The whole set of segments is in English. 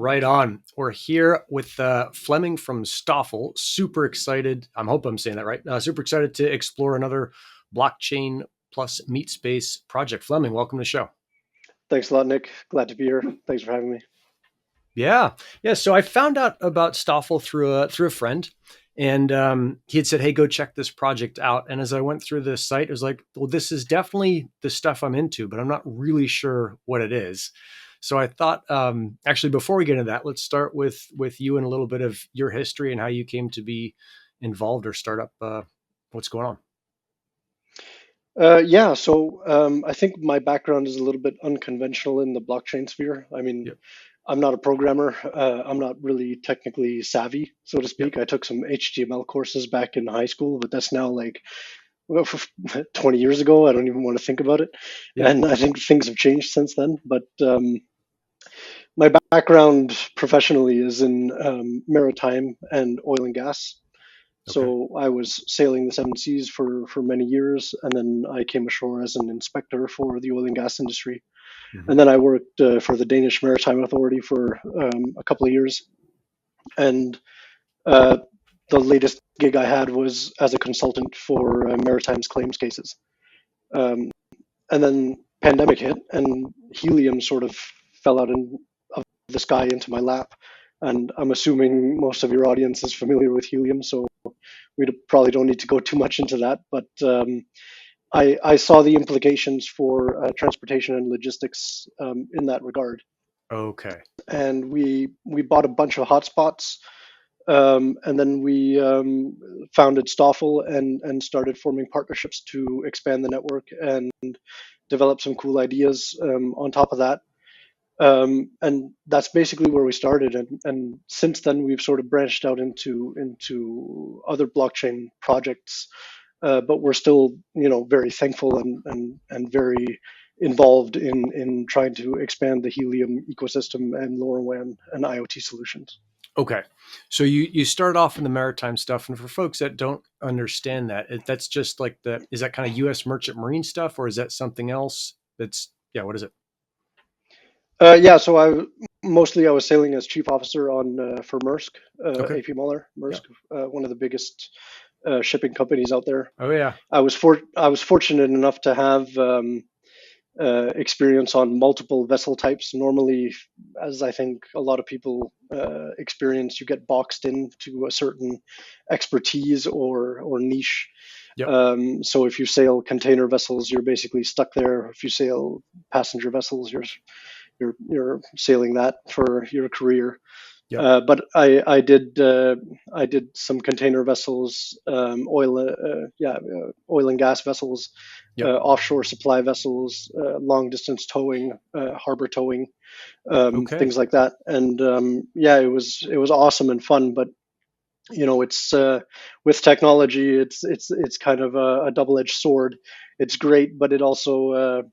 Right on. We're here with Flemming from STOFL. Super excited. I hope I'm saying that right. Super excited to explore another blockchain plus meat space project. Flemming, welcome to the show. Thanks a lot, Nick. Glad to be here. Thanks for having me. Yeah. So I found out about STOFL through a friend, and he had said, "Hey, go check this project out." And as I went through the site, it was like, "Well, this is definitely the stuff I'm into, but I'm not really sure what it is." So I thought, actually, before we get into that, let's start with you and a little bit of your history and how you came to be involved or start up. What's going on? I think my background is a little bit unconventional in the blockchain sphere. I mean, Yep. I'm not a programmer. I'm not really technically savvy, so to Yep. speak. I took some HTML courses back in high school, but that's now like well, 20 years ago. I don't even want to think about it. Yep. And I think things have changed since then. But my background professionally is in maritime and oil and gas. Okay. So I was sailing the seven seas for many years, and then I came ashore as an inspector for the oil and gas industry. Hmm. And then I worked for the Danish Maritime Authority for a couple of years. And uh, the latest gig I had was as a consultant for Maritime's claims cases. Um, and then pandemic hit, and helium sort of fell out of the sky into my lap. And I'm assuming most of your audience is familiar with helium, so we probably don't need to go too much into that. But I saw the implications for transportation and logistics in that regard. Okay. And we bought a bunch of hotspots, and then we founded STOFL and started forming partnerships to expand the network and develop some cool ideas on top of that. And that's basically where we started. And since then, we've sort of branched out into other blockchain projects, but we're still, very thankful and very involved in trying to expand the Helium ecosystem and LoRaWAN and IoT solutions. Okay. So you started off in the maritime stuff, and for folks that don't understand that, that's just like is that kind of U.S. merchant marine stuff, or is that something else? Yeah. What is it? So I was sailing as chief officer on for Maersk, Okay. AP Moller, Yeah. Maersk, one of the biggest shipping companies out there. Oh yeah. I was fortunate enough to have experience on multiple vessel types. Normally, as I think a lot of people experience, you get boxed into a certain expertise or niche. Yep. So if you sail container vessels, you're basically stuck there. If you sail passenger vessels, you're sailing that for your career. Yep. But I did some container vessels, oil and gas vessels, Yep. offshore supply vessels, long distance towing, harbor towing, Okay. things like that. And it was awesome and fun. But it's with technology, it's kind of a double-edged sword. It's great, but it also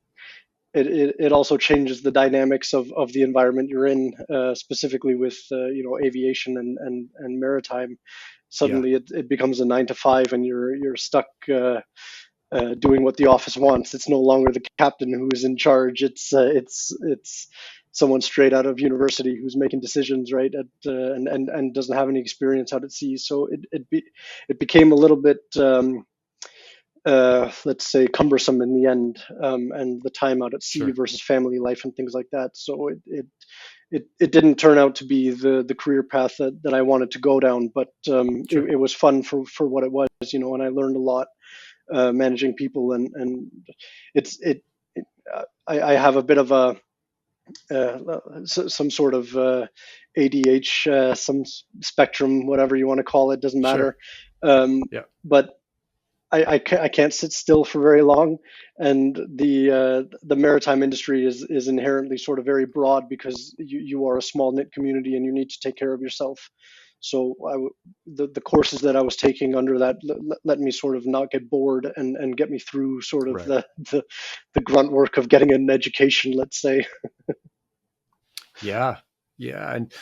changes the dynamics of the environment you're in, specifically with aviation and maritime. Yeah. Suddenly, it becomes a 9 to 5, and you're stuck doing what the office wants. It's no longer the captain who is in charge. It's someone straight out of university who's making decisions, right? And doesn't have any experience out at sea. So it became a little bit. Let's say cumbersome in the end, and the time out at sea Sure. versus family life and things like that. So it didn't turn out to be the career path that I wanted to go down, but Sure. it was fun for what it was, and I learned a lot managing people, and it's it, it I have a bit of a some sort of ADH, some spectrum, whatever you want to call it, doesn't Sure. matter. Yeah. But I can't sit still for very long, and the maritime industry is inherently sort of very broad because you are a small knit community and you need to take care of yourself. So the courses that I was taking under that let me sort of not get bored and get me through sort of Right. the grunt work of getting an education, let's say. Yeah. Yeah. And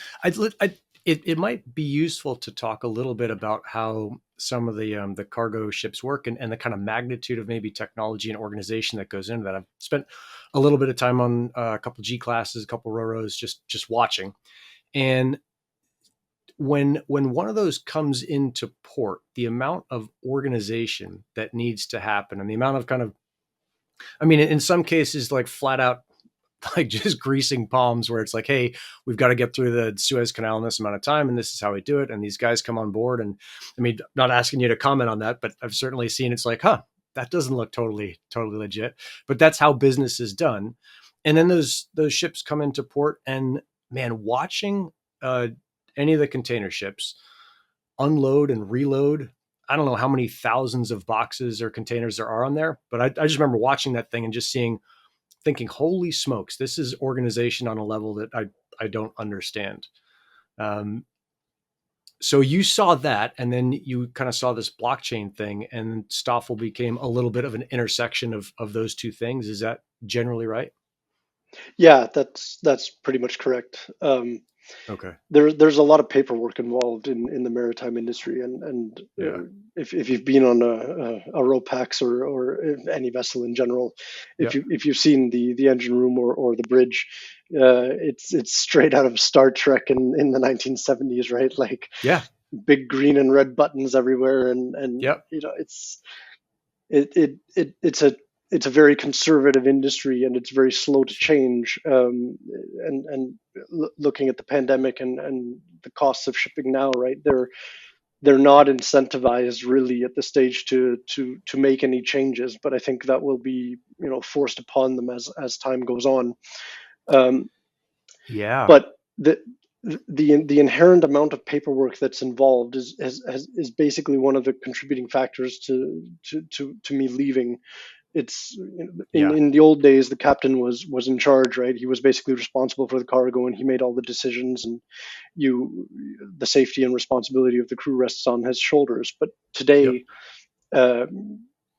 it might be useful to talk a little bit about how some of the cargo ships work and the kind of magnitude of maybe technology and organization that goes into that. I've spent a little bit of time on a couple G classes, a couple RoRos, just watching. And when one of those comes into port, the amount of organization that needs to happen and the amount of kind of, I mean, in some cases, like flat out, like just greasing palms where it's like, hey, we've got to get through the Suez Canal in this amount of time, and this is how we do it. And these guys come on board. And I mean, not asking you to comment on that, but I've certainly seen it's like, that doesn't look totally legit. But that's how business is done. And then those ships come into port, and man, watching any of the container ships unload and reload. I don't know how many thousands of boxes or containers there are on there, but I just remember watching that thing and just thinking, holy smokes, this is organization on a level that I don't understand. So you saw that, and then you kind of saw this blockchain thing, and STOFL became a little bit of an intersection of those two things. Is that generally right? Yeah, that's pretty much correct. Okay. There's a lot of paperwork involved in the maritime industry, and Yeah. if you've been on a RoPax or any vessel in general, Yeah. if you've seen the engine room or the bridge, it's straight out of Star Trek in the 1970s, right? Like Yeah. big green and red buttons everywhere, and Yep. you know it's a very conservative industry, and it's very slow to change. Looking at the pandemic and the costs of shipping now, right? They're not incentivized really at the stage to make any changes. But I think that will be forced upon them as time goes on. Yeah. But the inherent amount of paperwork that's involved is basically one of the contributing factors to me leaving. It's Yeah. in the old days, the captain was in charge, right? He was basically responsible for the cargo, and he made all the decisions, and the safety and responsibility of the crew rests on his shoulders. But Yep. today, uh,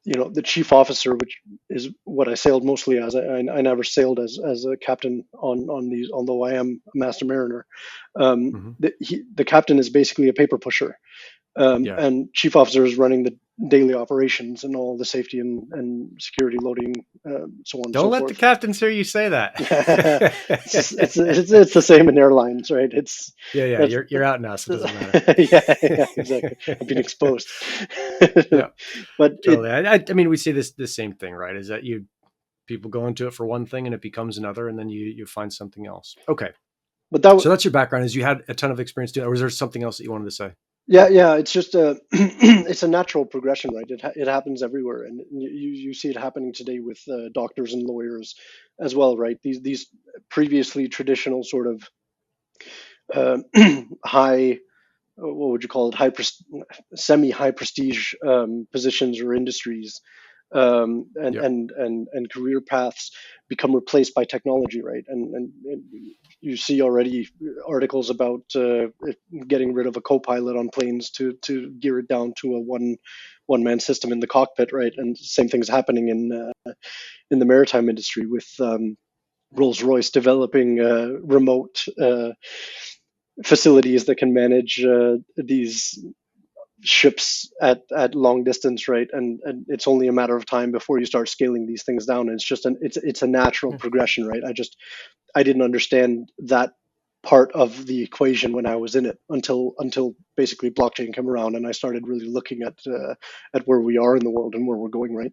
the chief officer, which is what I sailed mostly as. I never sailed as a captain on these, although I am a master mariner. Mm-hmm. The captain is basically a paper pusher. Yeah. And chief officer is running the daily operations and all the safety and security loading, so on and Don't so let the forth. captains hear you say that. It's the same in airlines, right? Yeah. That's You're out now, so it doesn't matter. yeah, exactly. I've been exposed. Yeah. But Totally. I mean, we see the same thing, right? Is that people go into it for one thing and it becomes another, and then you find something else. Okay. but that So that's your background. Is you had a ton of experience doing, or was there something else that you wanted to say? yeah, it's just it's a natural progression, right? It happens everywhere, and you see it happening today with doctors and lawyers as well, right? These previously traditional sort of uh, high, what would you call it, semi high prestige positions or industries, Yep. and career paths become replaced by technology, right? And you see already articles about getting rid of a co-pilot on planes to gear it down to a one man system in the cockpit, right? And same thing's happening in the maritime industry with Rolls-Royce developing remote facilities that can manage these ships at long distance, right? And it's only a matter of time before you start scaling these things down. And it's a natural progression, right? I didn't understand that part of the equation when I was in it until basically blockchain came around, and I started really looking at where we are in the world and where we're going, right?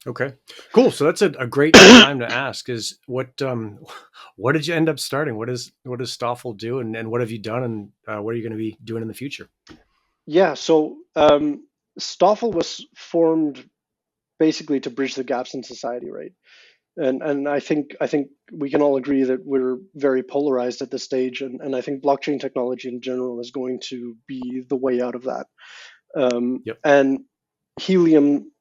Okay. Cool. So that's a great time to ask is what did you end up starting? What does STOFL do, and what have you done, and what are you going to be doing in the future? Yeah, so STOFL was formed basically to bridge the gaps in society, right? And I think we can all agree that we're very polarized at this stage, and I think blockchain technology in general is going to be the way out of that. Yep. And helium,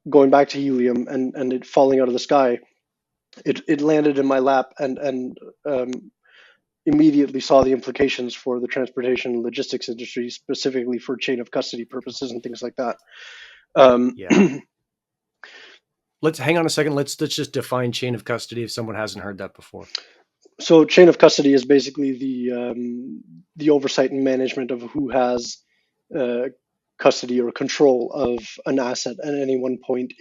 going back to helium and it falling out of the sky, it landed in my lap, and immediately saw the implications for the transportation and logistics industry, specifically for chain of custody purposes and things like that. Yeah. Let's hang on a second. Let's just define chain of custody if someone hasn't heard that before. So chain of custody is basically the oversight and management of who has uh, custody or control of an asset at any one point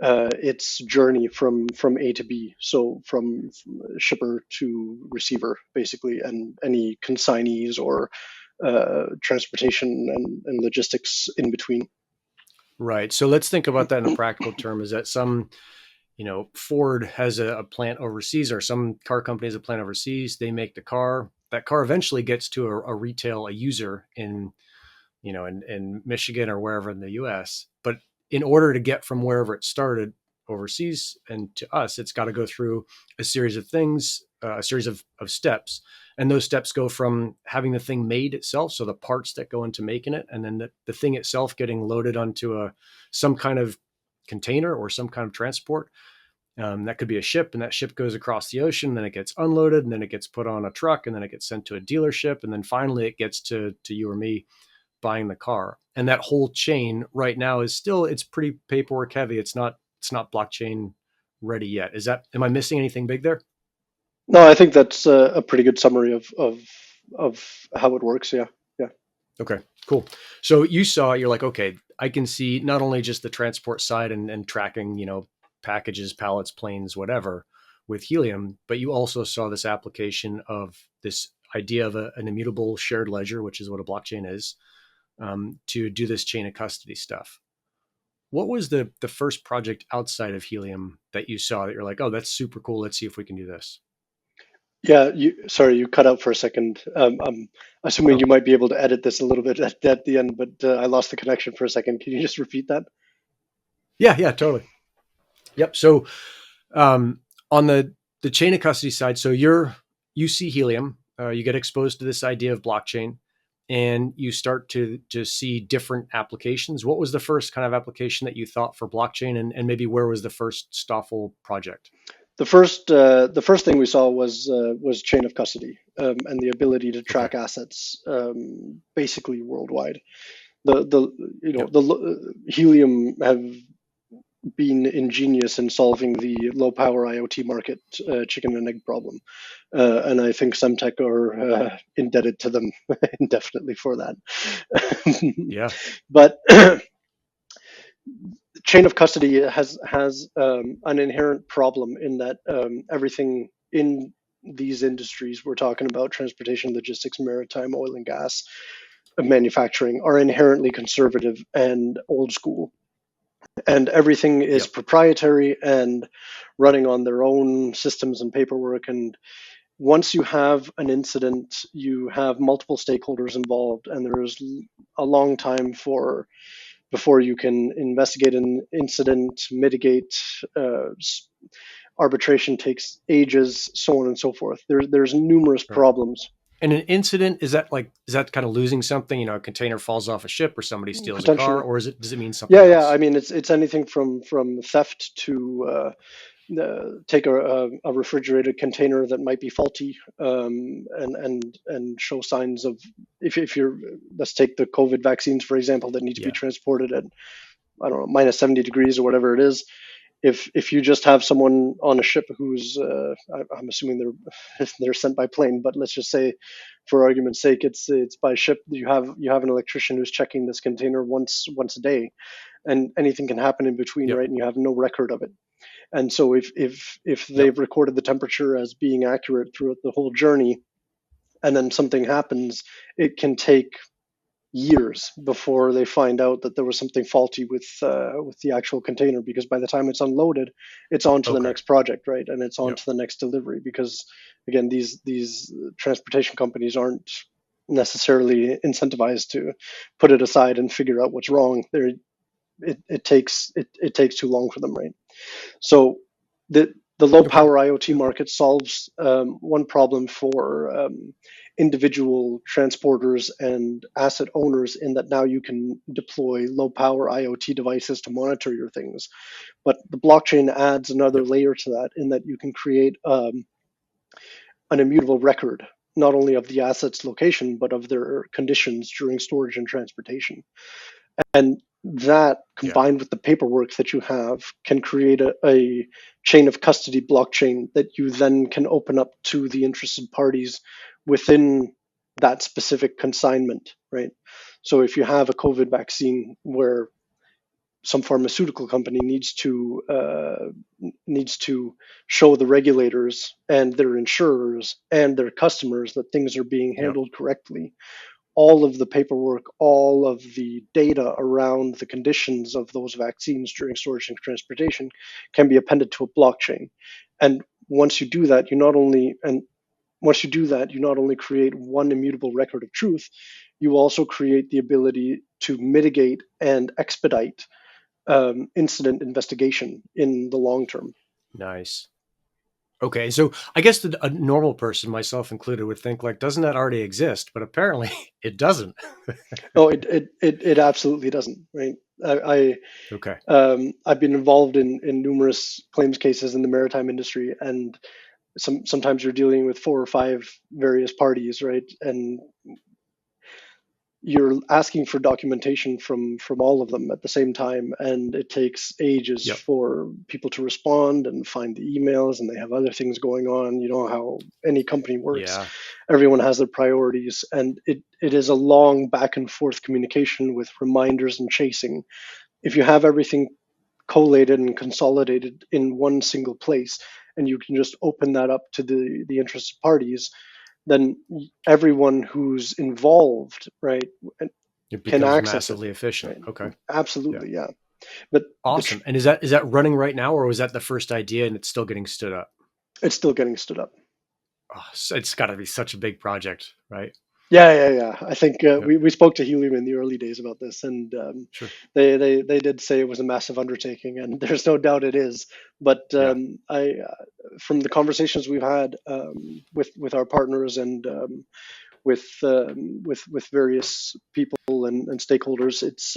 its journey from A to B, so from shipper to receiver, basically, and any consignees or transportation and logistics in between. Right. So let's think about that in a practical term. Is that some, Ford has a plant overseas, or some car company has a plant overseas. They make the car. That car eventually gets to a user in, in Michigan or wherever in the U.S. But in order to get from wherever it started overseas and to us, it's got to go through a series of things, a series of steps. And those steps go from having the thing made itself, so the parts that go into making it, and then the thing itself getting loaded onto some kind of container or some kind of transport. That could be a ship, and that ship goes across the ocean, then it gets unloaded, and then it gets put on a truck, and then it gets sent to a dealership, and then finally it gets to you or me buying the car. And that whole chain right now is still, it's pretty paperwork heavy. It's not blockchain ready yet. Am I missing anything big there? No, I think that's a pretty good summary of how it works. Yeah, yeah. Okay, cool. So you're like, okay, I can see not only just the transport side and tracking, packages, pallets, planes, whatever with Helium, but you also saw this application of this idea of an immutable shared ledger, which is what a blockchain is, to do this chain of custody stuff. What was the first project outside of Helium that you saw that you're like, oh, that's super cool. Let's see if we can do this? Yeah, sorry, you cut out for a second. I'm assuming Oh, you might be able to edit this a little bit at the end, but I lost the connection for a second. Can you just repeat that? yeah, totally. Yep. So on the chain of custody side, so you see Helium, you get exposed to this idea of blockchain, and you start to see different applications. What was the first kind of application that you thought for blockchain, and maybe where was the first STOFL project? The first thing we saw was chain of custody, and the ability to Okay. track assets, basically worldwide. The Yep. Helium have been ingenious in solving the low power IoT market chicken and egg problem, and I think Semtech are indebted to them indefinitely for that. Yeah. But chain of custody has an inherent problem in that everything in these industries we're talking about, transportation, logistics, maritime, oil and gas, manufacturing, are inherently conservative and old school, and everything is Yep. proprietary and running on their own systems and paperwork. And once you have an incident, you have multiple stakeholders involved, and there's a long time before you can investigate an incident, mitigate. Arbitration takes ages, so on and so forth. There's numerous Right. problems. And an incident, is that kind of losing something? A container falls off a ship, or somebody steals a car, Potentially, or does it mean yeah, something yeah. else? I mean, it's anything from theft to take a refrigerated container that might be faulty, and show signs of, if you're, let's take the COVID vaccines for example, that need to be Yeah. transported at, I don't know, minus 70 degrees or whatever it is. If you just have someone on a ship who's I'm assuming they're sent by plane, but let's just say for argument's sake it's by ship. You have an electrician who's checking this container once a day, and anything can happen in between, Yep. right? And you have no record of it. And so if Yep. they've recorded the temperature as being accurate throughout the whole journey, and then something happens, it can take years before they find out that there was something faulty with the actual container, because by the time it's unloaded, it's on to the Okay. next project, right? And it's on Yep. to the next delivery, because again, these transportation companies aren't necessarily incentivized to put it aside and figure out what's wrong. It takes too long for them, right? So the low Okay. power IoT Yep. market solves one problem for individual transporters and asset owners, in that now you can deploy low power IoT devices to monitor your things. But the blockchain adds another Yep. layer to that, in that you can create an immutable record, not only of the asset's location, but of their conditions during storage and transportation. And that, Yeah. combined with the paperwork that you have, can create a chain of custody blockchain that you then can open up to the interested parties within that specific consignment, right? So if you have a COVID vaccine where some pharmaceutical company needs to show the regulators and their insurers and their customers that things are being Yep. handled correctly, all of the paperwork, all of the data around the conditions of those vaccines during storage and transportation can be appended to a blockchain. And once you do that, you not only create one immutable record of truth, you also create the ability to mitigate and expedite incident investigation in the long term. Nice. Okay, so I guess a normal person, myself included, would think like, doesn't that already exist? But apparently, it doesn't. No, it absolutely doesn't. Right. Okay. I've been involved in numerous claims cases in the maritime industry, and sometimes you're dealing with 4 or 5 various parties, right? And you're asking for documentation from all of them at the same time, and it takes ages Yep. for people to respond and find the emails, and they have other things going on. You know how any company works. Yeah. Everyone has their priorities, and it is a long back and forth communication with reminders and chasing. If you have everything collated and consolidated in one single place, and you can just open that up to the interested parties, then everyone who's involved, right, It can becomes access it. massively efficient. Right? Okay. Absolutely, yeah. But Awesome. And is that running right now, or was that the first idea and it's still getting stood up? it's still getting stood up. Oh, so it's got to be such a big project, right? Yeah. I think Yep. we spoke to Helium in the early days about this, and Sure. they did say it was a massive undertaking, and there's no doubt it is. But Yeah. From the conversations we've had with our partners and with various people and stakeholders, it's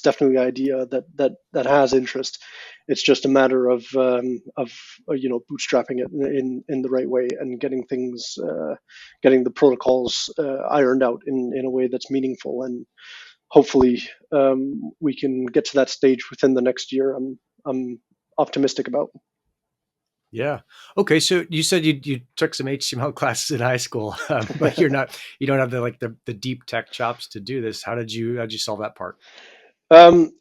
definitely the idea that has interest. It's just a matter of bootstrapping it in the right way and getting getting the protocols ironed out in a way that's meaningful, and hopefully we can get to that stage within the next year. I'm optimistic about. Yeah. Okay. So you said you took some HTML classes in high school, but you don't have the deep tech chops to do this. How'd you solve that part?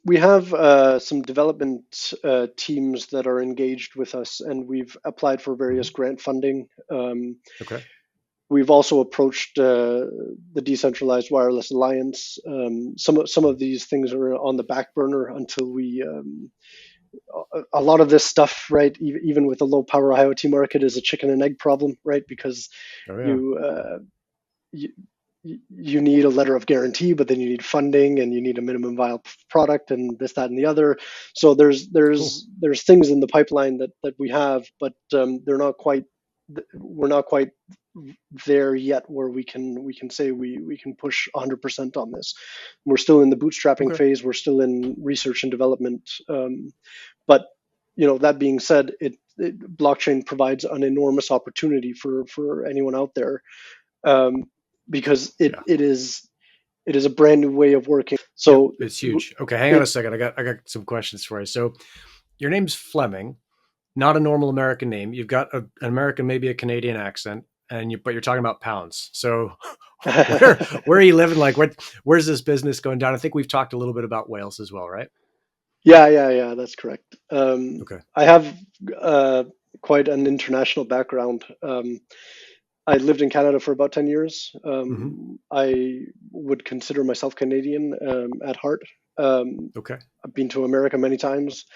We have some development teams that are engaged with us, and we've applied for various grant funding. Okay. We've also approached the Decentralized Wireless Alliance. Some of these things are on the back burner until we. A lot of this stuff, right? Even with the low power IoT market, is a chicken and egg problem, right? Because Oh, yeah. you need a letter of guarantee, but then you need funding, and you need a minimum viable product, and this, that, and the other. So there's things in the pipeline that we have, but we're not quite there yet where we can say we can push 100% on this. We're still in the bootstrapping Okay. phase. We're still in research and development. But that being said, blockchain provides an enormous opportunity for anyone out there, because it is a brand new way of working. So it's huge. Okay, hang on a second. I got some questions for you. So your name's Flemming, not a normal American name. You've got an American, maybe a Canadian accent, but you're talking about pounds. So where are you living? Like, where's this business going down? I think we've talked a little bit about Wales as well, right? Yeah, that's correct. Okay. I have quite an international background. I lived in Canada for about 10 years. I would consider myself Canadian at heart. Okay. I've been to America many times.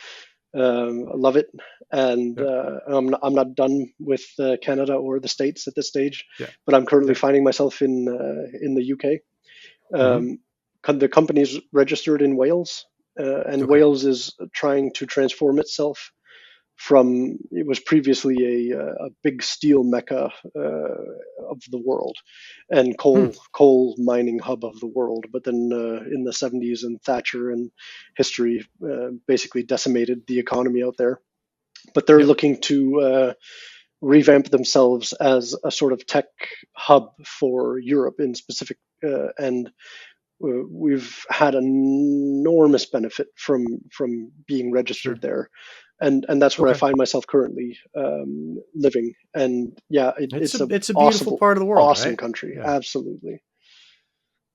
I love it, and I'm not done with Canada or the States at this stage. Yeah. But I'm currently finding myself in the UK. The company's registered in Wales, and Wales is trying to transform itself from, it was previously a big steel mecca of the world and coal mining hub of the world. But then in the 70s, and Thatcher and history basically decimated the economy out there. But they're looking to revamp themselves as a sort of tech hub for Europe in specific, and we've had enormous benefit from being registered there, and that's where I find myself currently living. And yeah, it's a beautiful awesome, part of the world, awesome right? country. Yeah. Absolutely.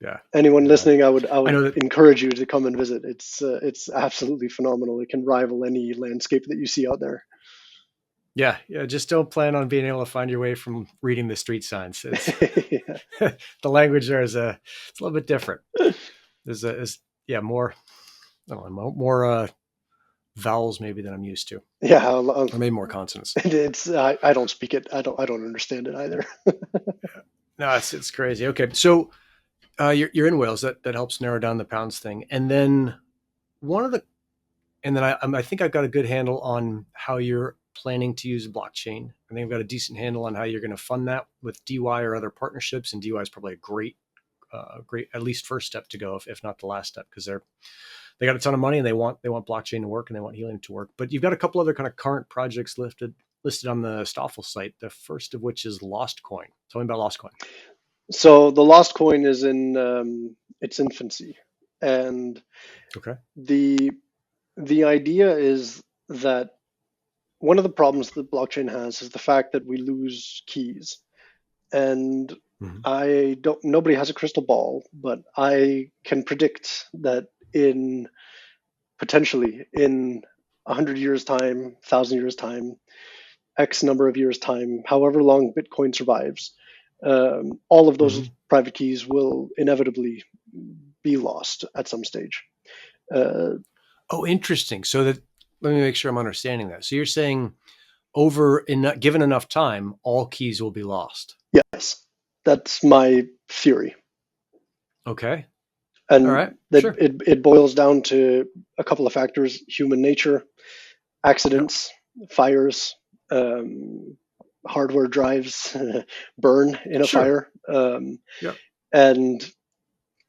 Yeah. Anyone Yeah. listening, I would I know that. encourage you to come and visit. It's absolutely phenomenal. It can rival any landscape that you see out there. Yeah. Yeah. Just don't plan on being able to find your way from reading the street signs. It's Yeah. the language there it's a little bit different. There's yeah, more, I don't know, more vowels maybe than I'm used to, Yeah, or maybe more consonants. it's I don't speak it. I don't understand it either. No, it's crazy. Okay. So you're in Wales. That helps narrow down the pounds thing. And then one of the, and then I think I've got a good handle on how you're planning to use blockchain. I think I've got a decent handle on how you're going to fund that with DY or other partnerships. And DY is probably a great at least first step to go, if not the last step, because they got a ton of money and they want blockchain to work and they want Helium to work. But you've got a couple other kind of current projects listed on the STOFL site. The first of which is Lost Coin. Tell me about Lost Coin. So the Lost Coin is in its infancy, and Okay. the idea is that one of the problems that blockchain has is the fact that we lose keys. And nobody has a crystal ball, but I can predict that potentially in 100 years time, 1,000 years time, X number of years time, however long Bitcoin survives, all of those private keys will inevitably be lost at some stage. Oh, interesting. So that, let me make sure I'm understanding that. So you're saying given enough time, all keys will be lost. Yes, that's my theory. Okay. And all right. that Sure. it boils down to a couple of factors: human nature, accidents, fires, hardware drives burn in a fire, and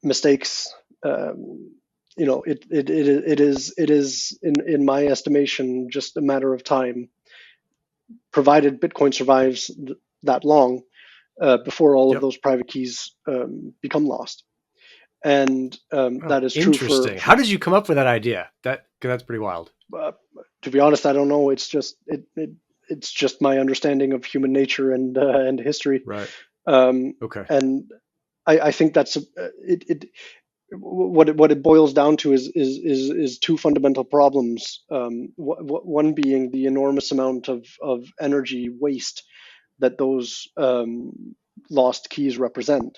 mistakes. It is in my estimation just a matter of time, provided Bitcoin survives that long, before all of those private keys become lost. And that is true for. How did you come up with that idea? That's pretty wild. To be honest, I don't know. It's just it's just my understanding of human nature and history. Right. Okay. And I think that's what it boils down to is two fundamental problems. One being the enormous amount of energy waste that those lost keys represent.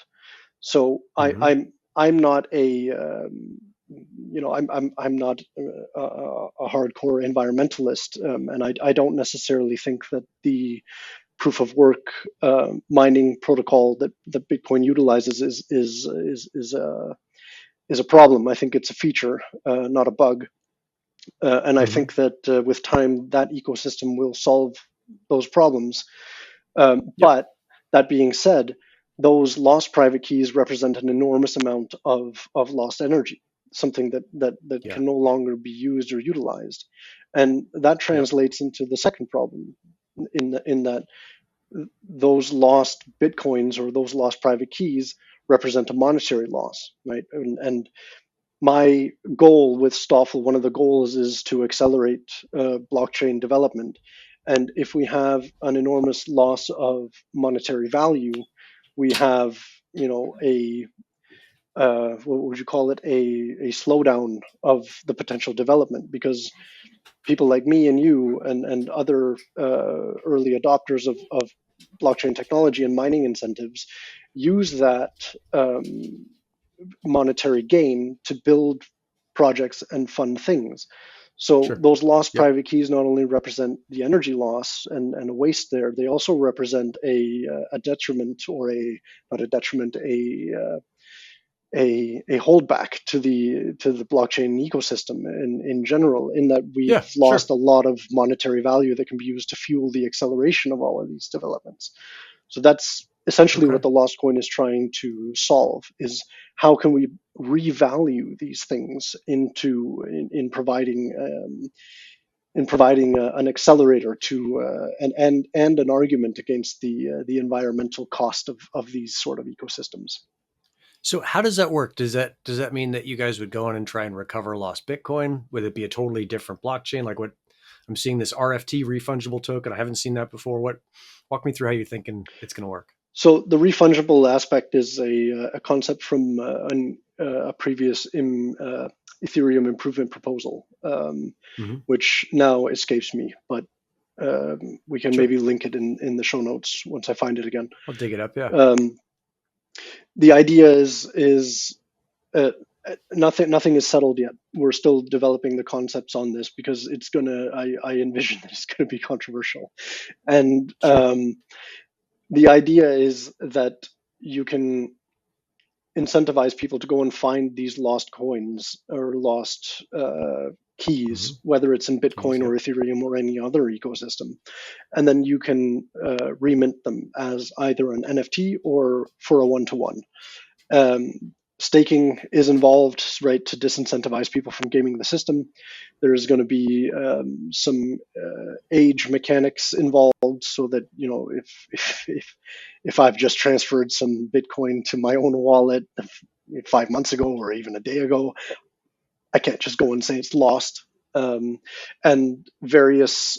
So I'm not I'm not a hardcore environmentalist, and I don't necessarily think that the proof of work mining protocol that Bitcoin utilizes is a problem. I think it's a feature, not a bug. And I think that with time, that ecosystem will solve those problems. But that being said, those lost private keys represent an enormous amount of lost energy, something that can no longer be used or utilized. And that translates into the second problem, in that those lost Bitcoins or those lost private keys represent a monetary loss, right? And my goal with STOFL, one of the goals is to accelerate blockchain development. And if we have an enormous loss of monetary value, we have, what would you call it, a slowdown of the potential development, because people like me and you and other early adopters of blockchain technology and mining incentives use that monetary gain to build projects and fund things. So those lost private keys not only represent the energy loss and a waste there, they also represent a detriment, or not a detriment, a holdback to the blockchain ecosystem in general, in that we've lost a lot of monetary value that can be used to fuel the acceleration of all of these developments. So that's essentially what the Lost Coin is trying to solve, is how can we revalue these things in providing an accelerator to and an argument against the environmental cost of these sort of ecosystems. So how does that work? Does that mean that you guys would go in and try and recover lost Bitcoin? Would it be a totally different blockchain? Like what I'm seeing, this RFT, refundable token. I haven't seen that before. Walk me through how you're thinking it's going to work. So the refungible aspect is a concept from a previous Ethereum improvement proposal, which now escapes me, but we can maybe link it in the show notes once I find it again. I'll dig it up. Yeah. The idea is nothing is settled yet. We're still developing the concepts on this because it's I envision that it's gonna be controversial, and the idea is that you can incentivize people to go and find these lost coins or lost keys, whether it's in Bitcoin or Ethereum or any other ecosystem. And then you can remint them as either an NFT or for a one-to-one. Staking is involved, right, to disincentivize people from gaming the system. There's going to be some age mechanics involved, so that, you know, if I've just transferred some Bitcoin to my own wallet 5 months ago or even a day ago, I can't just go and say it's lost. And various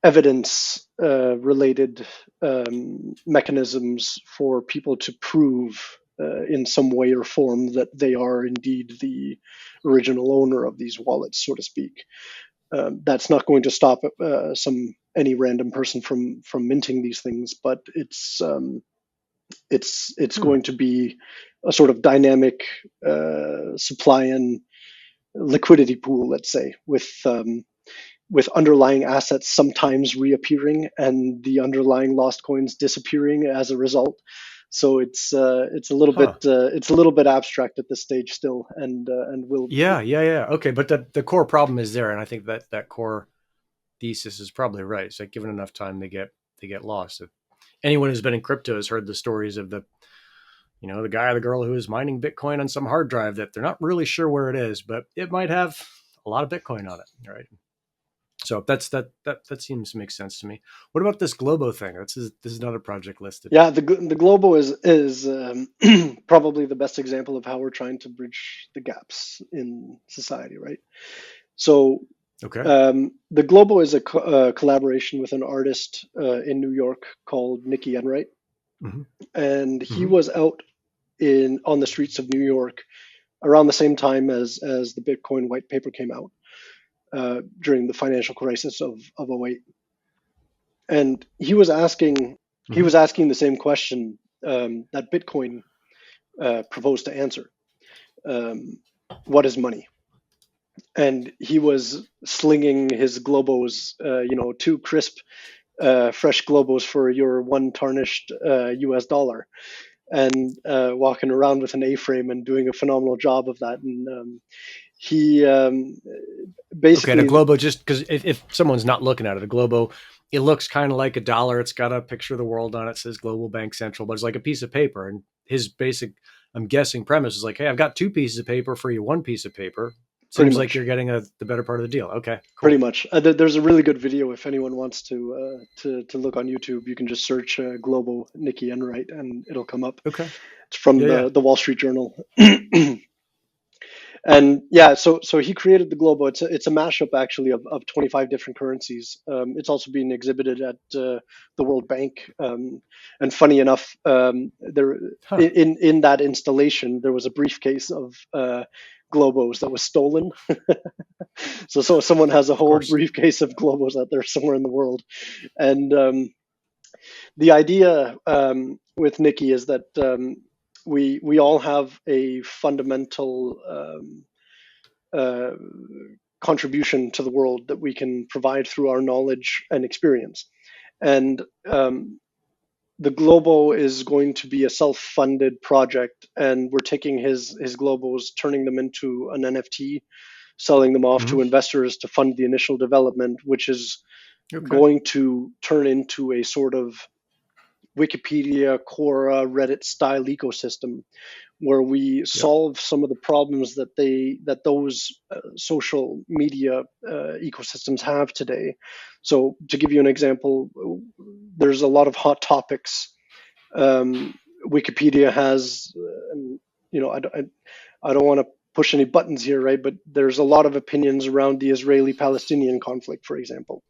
evidence related mechanisms for people to prove in some way or form that they are indeed the original owner of these wallets, so to speak. That's not going to stop any random person from minting these things, but it's going to be a sort of dynamic supply and liquidity pool, let's say, with underlying assets sometimes reappearing and the underlying lost coins disappearing as a result. So it's a little bit abstract at this stage still, and will. Yeah. Okay, but the core problem is there, and I think that core thesis is probably right. It's like given enough time, they get lost. Anyone who's been in crypto has heard the stories of the guy or the girl who is mining Bitcoin on some hard drive that they're not really sure where it is, but it might have a lot of Bitcoin on it, right? So that seems to make sense to me. What about this Globo thing? This is another project listed. Yeah, the Globo is probably the best example of how we're trying to bridge the gaps in society, right? So the Globo is a collaboration with an artist in New York called 𝗵𝗵𝐿𝐿, and he was out on the streets of New York around the same time as the Bitcoin white paper came out. During the financial crisis of 2008, and he was asking the same question that Bitcoin proposed to answer: what is money? And he was slinging his globos, 2 crisp, fresh globos for your 1 tarnished US dollar, and walking around with an A-frame and doing a phenomenal job of that. And he basically... Okay, and a Globo, just because if someone's not looking at it, a Globo, it looks kind of like a dollar. It's got a picture of the world on it. It says Global Bank Central, but it's like a piece of paper. And his basic, I'm guessing, premise is like, hey, I've got 2 pieces of paper for you 1 piece of paper. Seems like you're getting the better part of the deal. Okay, cool. Pretty much. There's a really good video if anyone wants to look on YouTube. You can just search Globo 𝗵𝗵𝐿𝐿 and it'll come up. Okay. It's from the Wall Street Journal. And yeah, so he created the Globo. It's a mashup actually of 25 different currencies. It's also being exhibited at the World Bank. And funny enough, in that installation there was a briefcase of Globos that was stolen. so someone has a whole briefcase of Globos out there somewhere in the world. And the idea with 𝗵𝗵𝐿𝐿 is that we all have a fundamental contribution to the world that we can provide through our knowledge and experience. And the Globo is going to be a self-funded project, and we're taking his Globos, turning them into an NFT, selling them off to investors to fund the initial development, which is going to turn into a sort of Wikipedia, Quora, Reddit style ecosystem where we solve some of the problems that those social media ecosystems have today. So to give you an example, there's a lot of hot topics. Wikipedia has, I don't want to push any buttons here, right? But there's a lot of opinions around the Israeli-Palestinian conflict, for example.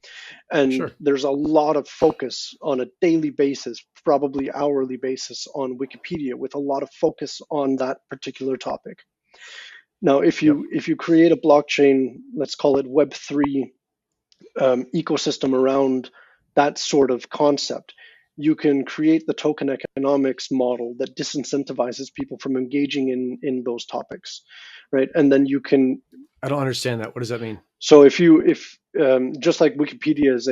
And Sure. there's a lot of focus on a daily basis, probably hourly basis on Wikipedia, with a lot of focus on that particular topic. Now, if you create a blockchain, let's call it Web3 ecosystem around that sort of concept, you can create the token economics model that disincentivizes people from engaging in those topics, right? And then you can. I don't understand that. What does that mean? So if just like Wikipedia is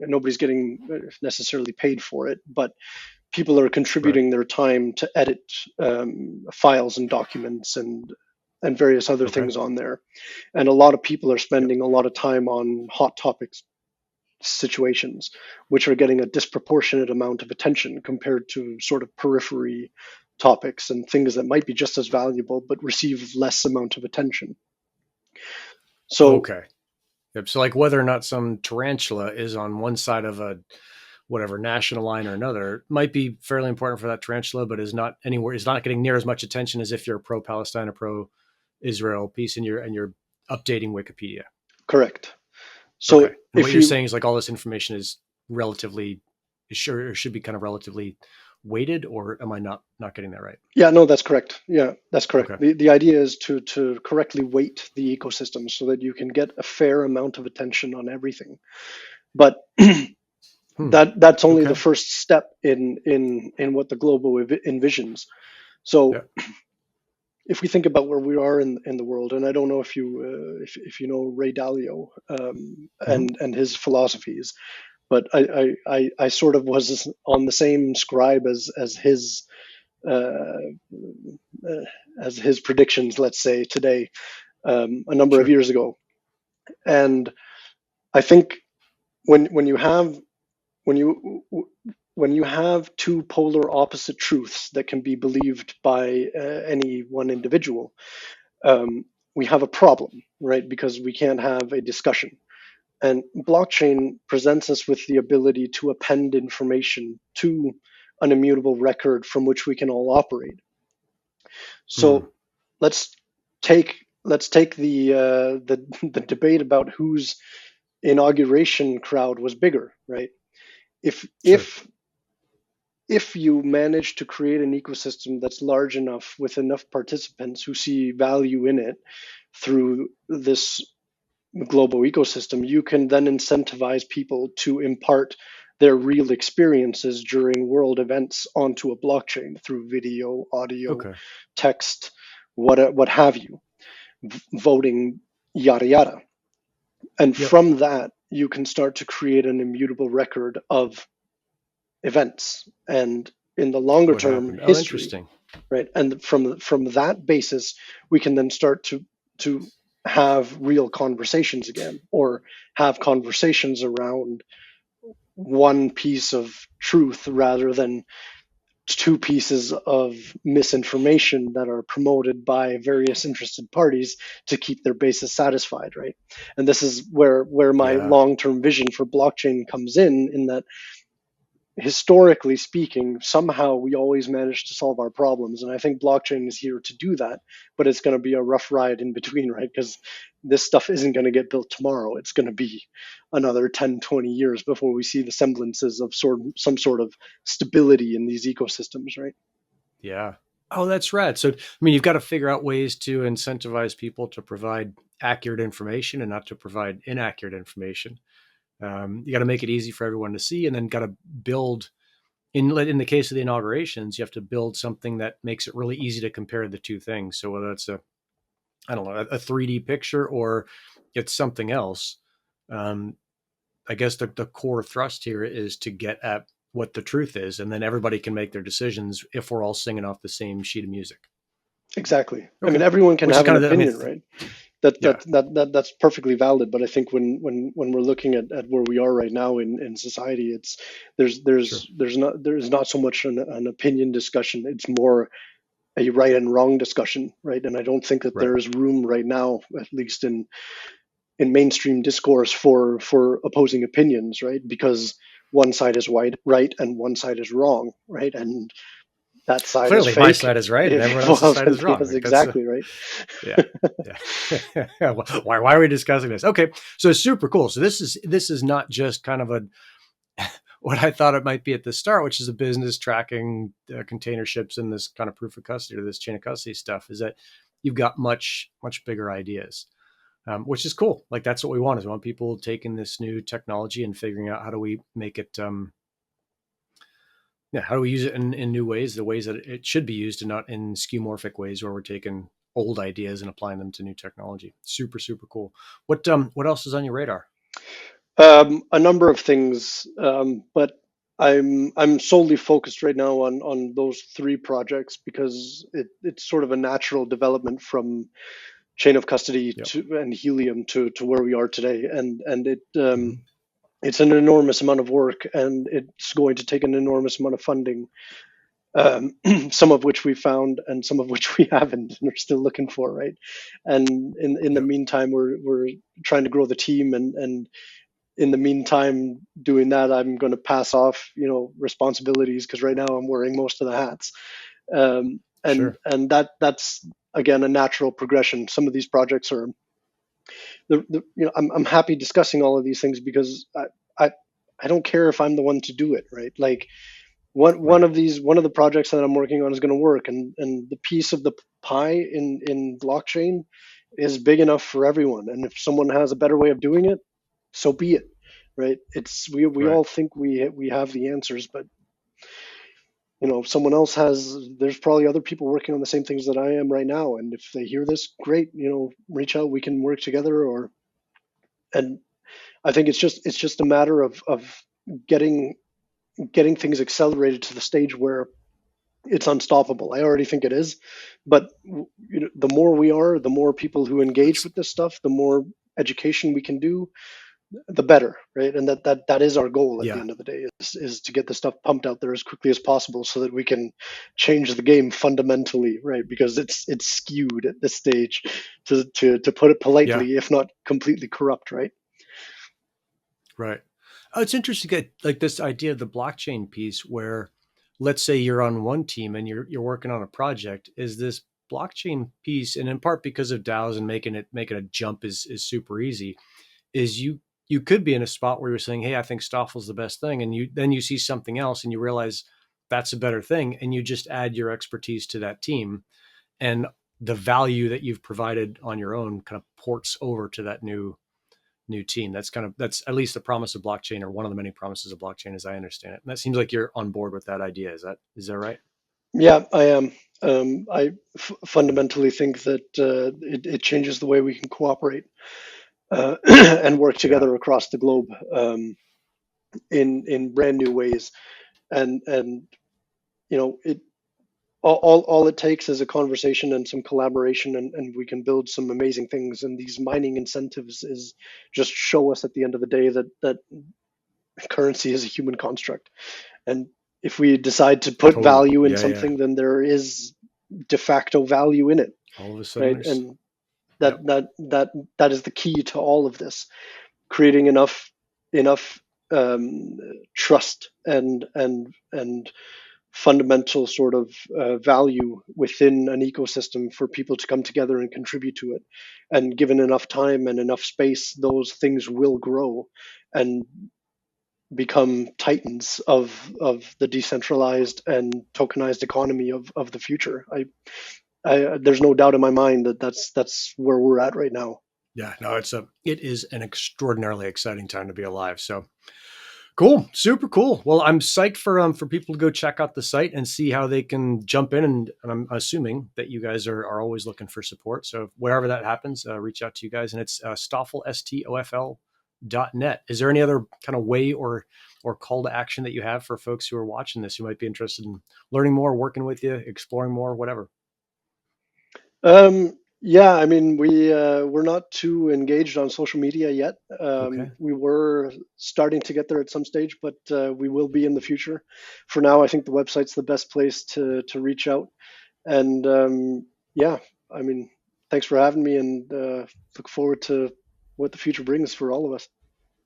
nobody's getting necessarily paid for it, but people are contributing their time to edit files and documents and various other things on there. And a lot of people are spending a lot of time on hot topics situations, which are getting a disproportionate amount of attention compared to sort of periphery topics and things that might be just as valuable but receive less amount of attention. So so like whether or not some tarantula is on one side of a whatever national line or another might be fairly important for that tarantula, but is not getting near as much attention as if you're pro-Palestine or pro-Israel piece and you're updating Wikipedia. Correct. So what you're saying is like all this information is should be kind of relatively weighted, or am I not getting that right? Yeah, no, that's correct. Yeah, that's correct. The idea is to correctly weight the ecosystem so that you can get a fair amount of attention on everything. But that's only the first step in what the globo envisions. So if we think about where we are in the world, and I don't know if you know Ray Dalio and his philosophies, but I sort of was on the same scribe as his predictions, let's say today, a number of years ago. And I think when you have two polar opposite truths that can be believed by any one individual, we have a problem, right? Because we can't have a discussion. And blockchain presents us with the ability to append information to an immutable record from which we can all operate. So let's take the debate about whose inauguration crowd was bigger, right? If you manage to create an ecosystem that's large enough with enough participants who see value in it through this global ecosystem, you can then incentivize people to impart their real experiences during world events onto a blockchain through video, audio, text, what have you, voting, yada yada. And from that, you can start to create an immutable record of events and in the longer term history, right? And from that basis, we can then start to have real conversations again, or have conversations around one piece of truth rather than two pieces of misinformation that are promoted by various interested parties to keep their bases satisfied, right? And this is where my long-term vision for blockchain comes in that historically speaking, somehow we always manage to solve our problems. And I think blockchain is here to do that, but it's going to be a rough ride in between, right? Because this stuff isn't going to get built tomorrow. It's going to be another 10, 20 years before we see the semblances of some sort of stability in these ecosystems, right? Yeah. Oh, that's right. So, I mean, you've got to figure out ways to incentivize people to provide accurate information and not to provide inaccurate information. You got to make it easy for everyone to see, and then got to build, in the case of the inaugurations, you have to build something that makes it really easy to compare the two things. So whether it's a 3D picture or it's something else, I guess the core thrust here is to get at what the truth is, and then everybody can make their decisions if we're all singing off the same sheet of music. Exactly. I mean, everyone can have an opinion, right? That's perfectly valid. But I think when we're looking at where we are right now in society, there's not so much an opinion discussion. It's more a right and wrong discussion, right? And I don't think that there is room right now, at least in mainstream discourse, for opposing opinions, right? Because one side is right and one side is wrong, right? And that side is Clearly, my fake. side is right, and everyone else's Well, side is wrong. yes, Like that's exactly right. yeah, yeah. Why are we discussing this? Okay, so it's super cool. So this is not just kind of a what I thought it might be at the start, which is a business tracking container ships and this kind of proof of custody or this chain of custody stuff. Is that you've got much bigger ideas, which is cool. Like that's what we want. Is we want people taking this new technology and figuring out how do we make it. How do we use it in new ways, the ways that it should be used, and not in skeuomorphic ways where we're taking old ideas and applying them to new technology. Super cool. What else is on your radar? A number of things, but I'm solely focused right now on those three projects because it's sort of a natural development from chain of custody Yep. to and helium to where we are today, and it's an enormous amount of work, and it's going to take an enormous amount of funding, some of which we found and some of which we haven't and are still looking for, right? And in the Yep. meantime, we're trying to grow the team, and in the meantime doing that, I'm going to pass off responsibilities because right now I'm wearing most of the hats, Sure. and that's again a natural progression. Some of these projects are I'm happy discussing all of these things because I I don't care if I'm the one to do it, right? Like one Right. of the projects that I'm working on is going to work, and the piece of the pie in blockchain is big enough for everyone. And if someone has a better way of doing it, so be it, right? It's we Right. all think we have the answers, but someone else has. There's probably other people working on the same things that I am right now, and if they hear this, great, reach out, we can work together. Or and I think it's just a matter of getting getting things accelerated to the stage where it's unstoppable. I already think it is, but the more we are, the more people who engage That's with this stuff, the more education we can do, the better, right? And that is our goal at the yeah. end of the day, is to get the stuff pumped out there as quickly as possible so that we can change the game fundamentally, right? Because it's skewed at this stage, to put it Yeah. politely, if not completely corrupt, right? Right. Oh, it's interesting to get like this idea of the blockchain piece where let's say you're on one team and you're working on a project, is this blockchain piece, and in part because of DAOs and making a jump is super easy, is you could be in a spot where you're saying, hey, I think STOFL's the best thing, and you see something else and you realize that's a better thing, and you just add your expertise to that team, and the value that you've provided on your own kind of ports over to that new team. That's at least the promise of blockchain, or one of the many promises of blockchain as I understand it. And that seems like you're on board with that idea. Is that right? Yeah, I am. I fundamentally think that it changes the way we can cooperate, and work Yeah. together across the globe, in brand new ways. And it all it takes is a conversation and some collaboration, and we can build some amazing things. And these mining incentives is just show us at the end of the day that currency is a human construct. And if we decide to put Totally. value in Yeah. something, then there is de facto value in it, All of a sudden right? there's And yep. that is the key to all of this: creating enough trust and fundamental sort of value within an ecosystem for people to come together and contribute to it. And given enough time and enough space, those things will grow and become titans of the decentralized and tokenized economy of the future. There's no doubt in my mind that that's where we're at right now. Yeah. No, it is an extraordinarily exciting time to be alive. So cool. Super cool. Well, I'm psyched for people to go check out the site and see how they can jump in. And I'm assuming that you guys are always looking for support. So wherever that happens, reach out to you guys. And it's STOFL, STOFL.net. Is there any other kind of way or call to action that you have for folks who are watching this who might be interested in learning more, working with you, exploring more, whatever? Yeah, I mean, we're not too engaged on social media yet. Okay. We were starting to get there at some stage, but we will be in the future. For now, I think the website's the best place to reach out. And yeah, I mean, thanks for having me, and look forward to what the future brings for all of us.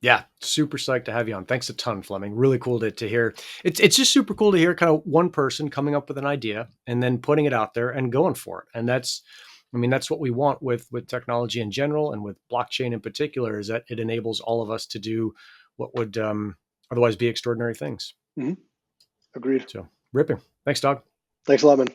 Yeah, super psyched to have you on. Thanks a ton, Flemming. Really cool to hear. It's just super cool to hear kind of one person coming up with an idea and then putting it out there and going for it. And that's, I mean, that's what we want with technology in general and with blockchain in particular, is that it enables all of us to do what would otherwise be extraordinary things. Agreed. So ripping. Thanks, dog. Thanks a lot, man.